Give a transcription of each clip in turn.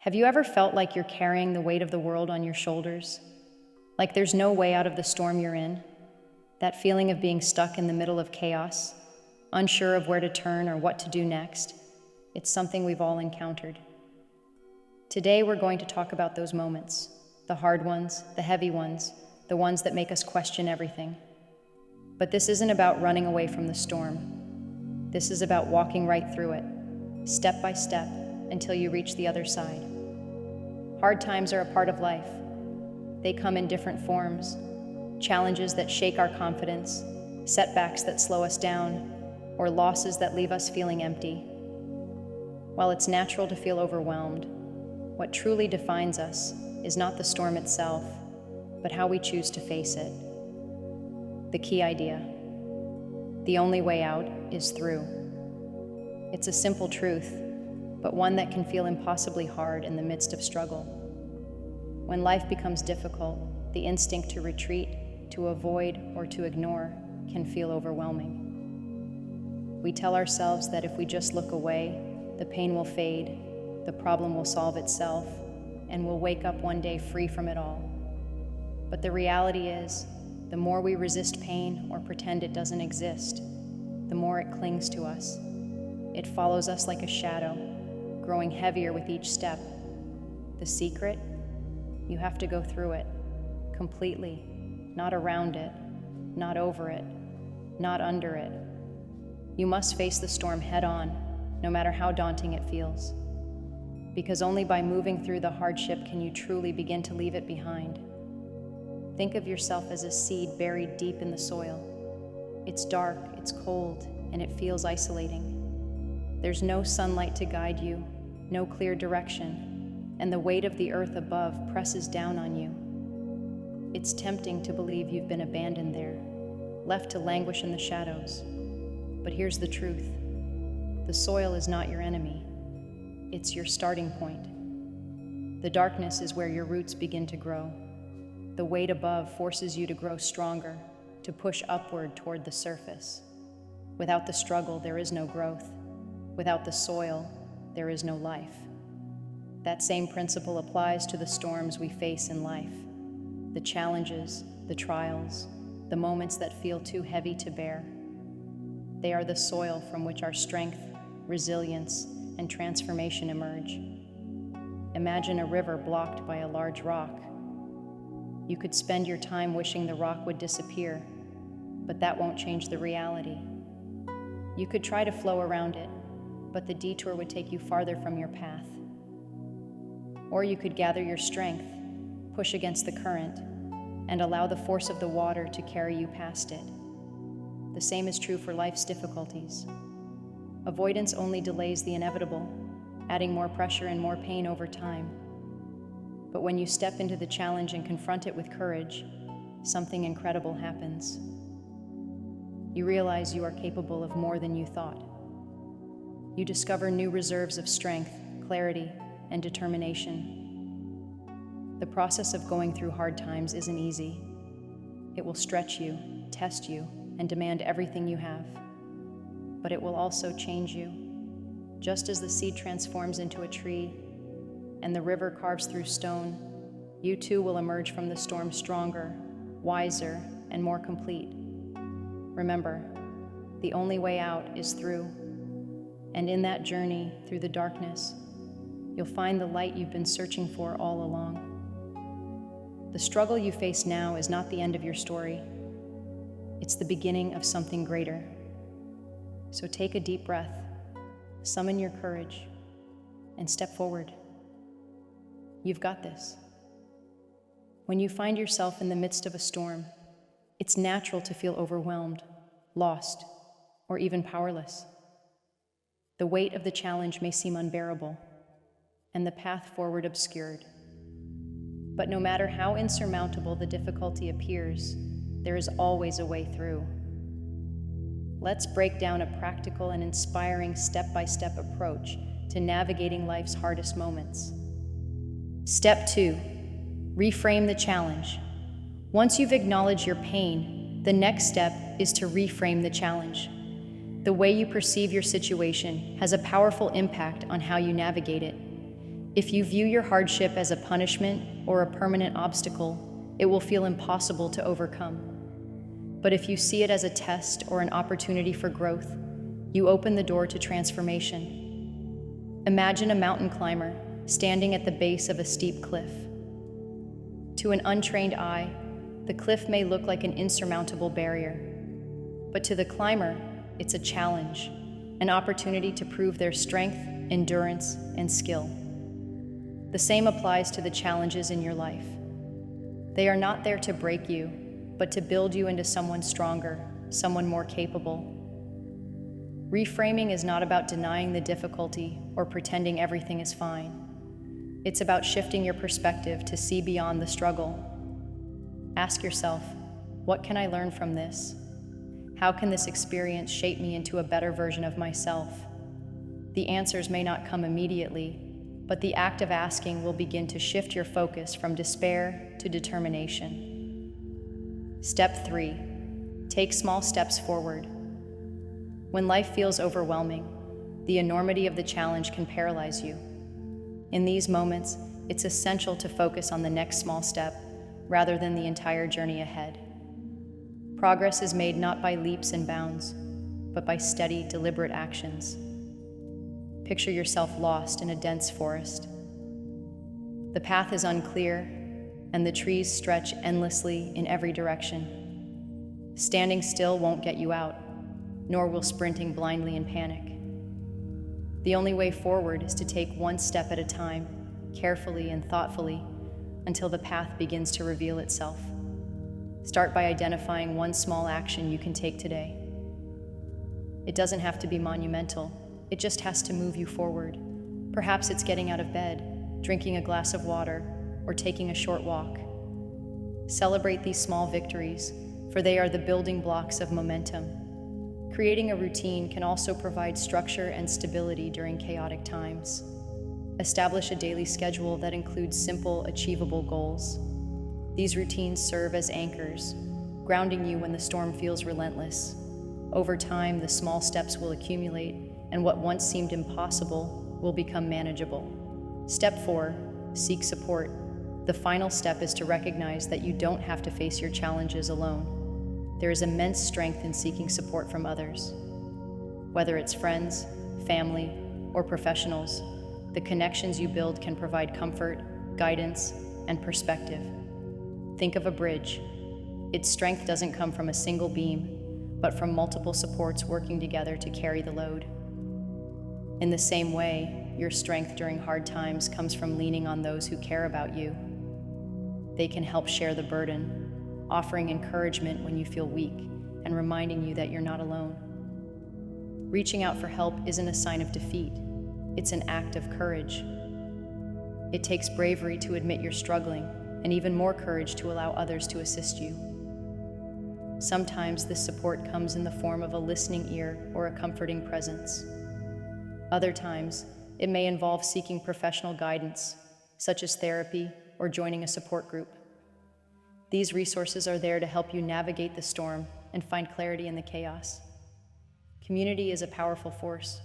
Have you ever felt like you're carrying the weight of the world on your shoulders? Like there's no way out of the storm you're in? That feeling of being stuck in the middle of chaos, unsure of where to turn or what to do next? It's something we've all encountered. Today we're going to talk about those moments, the hard ones, the heavy ones, the ones that make us question everything. But this isn't about running away from the storm. This is about walking right through it, step by step, until you reach the other side. Hard times are a part of life. They come in different forms, challenges that shake our confidence, setbacks that slow us down, or losses that leave us feeling empty. While it's natural to feel overwhelmed, what truly defines us is not the storm itself, but how we choose to face it. The key idea: the only way out is through. It's a simple truth, but one that can feel impossibly hard in the midst of struggle. When life becomes difficult, the instinct to retreat, to avoid, or to ignore can feel overwhelming. We tell ourselves that if we just look away, the pain will fade, the problem will solve itself, and we'll wake up one day free from it all. But the reality is, the more we resist pain or pretend it doesn't exist, the more it clings to us. It follows us like a shadow, growing heavier with each step. The secret? You have to go through it, completely, not around it, not over it, not under it. You must face the storm head on, no matter how daunting it feels. Because only by moving through the hardship can you truly begin to leave it behind. Think of yourself as a seed buried deep in the soil. It's dark, it's cold, and it feels isolating. There's no sunlight to guide you, no clear direction, and the weight of the earth above presses down on you. It's tempting to believe you've been abandoned there, left to languish in the shadows. But here's the truth: the soil is not your enemy. It's your starting point. The darkness is where your roots begin to grow. The weight above forces you to grow stronger, to push upward toward the surface. Without the struggle, there is no growth. Without the soil, there is no life. That same principle applies to the storms we face in life. The challenges, the trials, the moments that feel too heavy to bear. They are the soil from which our strength, resilience, and transformation emerge. Imagine a river blocked by a large rock. You could spend your time wishing the rock would disappear, but that won't change the reality. You could try to flow around it, but the detour would take you farther from your path. Or you could gather your strength, push against the current, and allow the force of the water to carry you past it. The same is true for life's difficulties. Avoidance only delays the inevitable, adding more pressure and more pain over time. But when you step into the challenge and confront it with courage, something incredible happens. You realize you are capable of more than you thought. You discover new reserves of strength, clarity, and determination. The process of going through hard times isn't easy. It will stretch you, test you, and demand everything you have. But it will also change you. Just as the seed transforms into a tree and the river carves through stone, you too will emerge from the storm stronger, wiser, and more complete. Remember, the only way out is through. And in that journey through the darkness, you'll find the light you've been searching for all along. The struggle you face now is not the end of your story. It's the beginning of something greater. So take a deep breath, summon your courage, and step forward. You've got this. When you find yourself in the midst of a storm, it's natural to feel overwhelmed, lost, or even powerless. The weight of the challenge may seem unbearable, and the path forward obscured. But no matter how insurmountable the difficulty appears, there is always a way through. Let's break down a practical and inspiring step-by-step approach to navigating life's hardest moments. Step 2, reframe the challenge. Once you've acknowledged your pain, the next step is to reframe the challenge. The way you perceive your situation has a powerful impact on how you navigate it. If you view your hardship as a punishment or a permanent obstacle, it will feel impossible to overcome. But if you see it as a test or an opportunity for growth, you open the door to transformation. Imagine a mountain climber standing at the base of a steep cliff. To an untrained eye, the cliff may look like an insurmountable barrier. But to the climber, it's a challenge, an opportunity to prove their strength, endurance, and skill. The same applies to the challenges in your life. They are not there to break you, but to build you into someone stronger, someone more capable. Reframing is not about denying the difficulty or pretending everything is fine. It's about shifting your perspective to see beyond the struggle. Ask yourself, what can I learn from this? How can this experience shape me into a better version of myself? The answers may not come immediately, but the act of asking will begin to shift your focus from despair to determination. Step 3. Take small steps forward. When life feels overwhelming, the enormity of the challenge can paralyze you. In these moments, it's essential to focus on the next small step rather than the entire journey ahead. Progress is made not by leaps and bounds, but by steady, deliberate actions. Picture yourself lost in a dense forest. The path is unclear, and the trees stretch endlessly in every direction. Standing still won't get you out, nor will sprinting blindly in panic. The only way forward is to take one step at a time, carefully and thoughtfully, until the path begins to reveal itself. Start by identifying one small action you can take today. It doesn't have to be monumental. It just has to move you forward. Perhaps it's getting out of bed, drinking a glass of water, or taking a short walk. Celebrate these small victories, for they are the building blocks of momentum. Creating a routine can also provide structure and stability during chaotic times. Establish a daily schedule that includes simple, achievable goals. These routines serve as anchors, grounding you when the storm feels relentless. Over time, the small steps will accumulate, and what once seemed impossible will become manageable. Step 4, seek support. The final step is to recognize that you don't have to face your challenges alone. There is immense strength in seeking support from others. Whether it's friends, family, or professionals, the connections you build can provide comfort, guidance, and perspective. Think of a bridge. Its strength doesn't come from a single beam, but from multiple supports working together to carry the load. In the same way, your strength during hard times comes from leaning on those who care about you. They can help share the burden, offering encouragement when you feel weak and reminding you that you're not alone. Reaching out for help isn't a sign of defeat. It's an act of courage. It takes bravery to admit you're struggling, and even more courage to allow others to assist you. Sometimes this support comes in the form of a listening ear or a comforting presence. Other times, it may involve seeking professional guidance, such as therapy or joining a support group. These resources are there to help you navigate the storm and find clarity in the chaos. Community is a powerful force.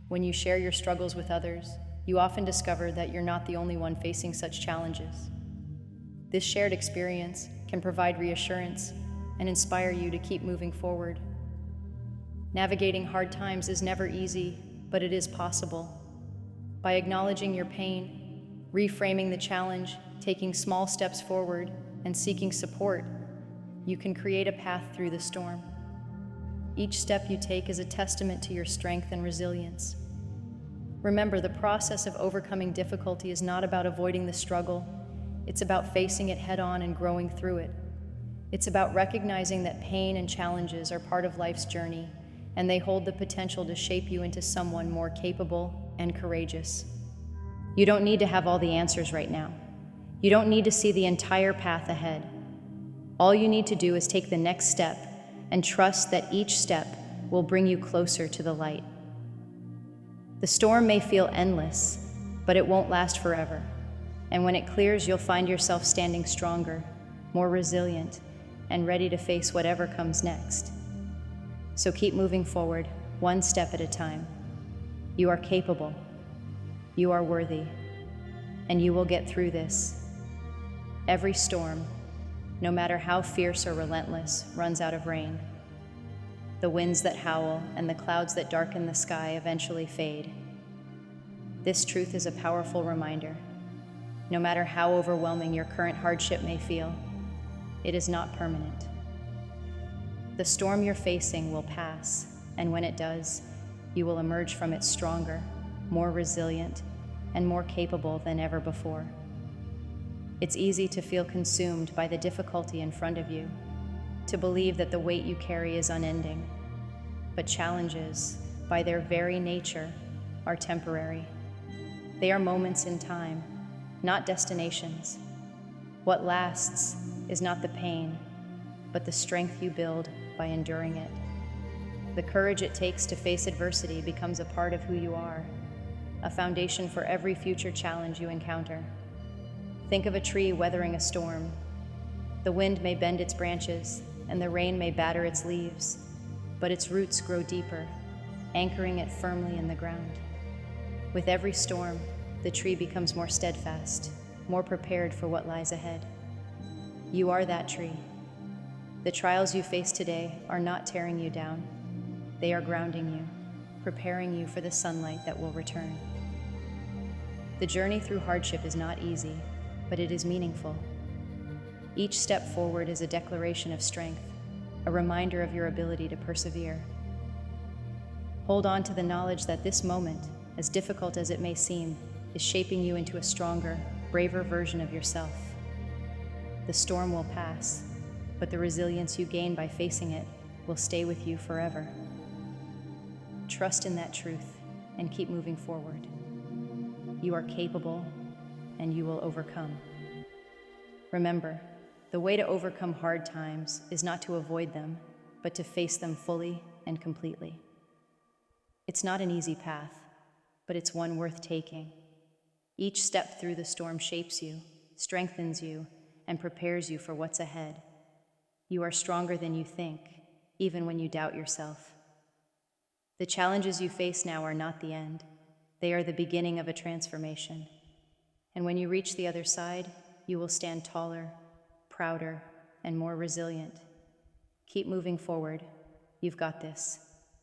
When you share your struggles with others, you often discover that you're not the only one facing such challenges. This shared experience can provide reassurance and inspire you to keep moving forward. Navigating hard times is never easy, but it is possible. By acknowledging your pain, reframing the challenge, taking small steps forward, and seeking support, you can create a path through the storm. Each step you take is a testament to your strength and resilience. Remember, the process of overcoming difficulty is not about avoiding the struggle. It's about facing it head-on and growing through it. It's about recognizing that pain and challenges are part of life's journey, and they hold the potential to shape you into someone more capable and courageous. You don't need to have all the answers right now. You don't need to see the entire path ahead. All you need to do is take the next step and trust that each step will bring you closer to the light. The storm may feel endless, but it won't last forever. And when it clears, you'll find yourself standing stronger, more resilient, and ready to face whatever comes next. So keep moving forward, one step at a time. You are capable. You are worthy. and you will get through this. Every storm, no matter how fierce or relentless, runs out of rain. The winds that howl and the clouds that darken the sky eventually fade. This truth is a powerful reminder. No matter how overwhelming your current hardship may feel, it is not permanent. The storm you're facing will pass, and when it does, you will emerge from it stronger, more resilient, and more capable than ever before. It's easy to feel consumed by the difficulty in front of you, to believe that the weight you carry is unending. But challenges, by their very nature, are temporary. They are moments in time, not destinations. What lasts is not the pain, but the strength you build by enduring it. The courage it takes to face adversity becomes a part of who you are, a foundation for every future challenge you encounter. Think of a tree weathering a storm. The wind may bend its branches, and the rain may batter its leaves, but its roots grow deeper, anchoring it firmly in the ground. With every storm, the tree becomes more steadfast, more prepared for what lies ahead. You are that tree. The trials you face today are not tearing you down. They are grounding you, preparing you for the sunlight that will return. The journey through hardship is not easy, but it is meaningful. Each step forward is a declaration of strength, a reminder of your ability to persevere. Hold on to the knowledge that this moment, as difficult as it may seem, is shaping you into a stronger, braver version of yourself. The storm will pass, but the resilience you gain by facing it will stay with you forever. Trust in that truth and keep moving forward. You are capable, and you will overcome. Remember, the way to overcome hard times is not to avoid them, but to face them fully and completely. It's not an easy path, but it's one worth taking. Each step through the storm shapes you, strengthens you, and prepares you for what's ahead. You are stronger than you think, even when you doubt yourself. The challenges you face now are not the end. They are the beginning of a transformation. And when you reach the other side, you will stand taller, prouder, and more resilient. Keep moving forward. You've got this.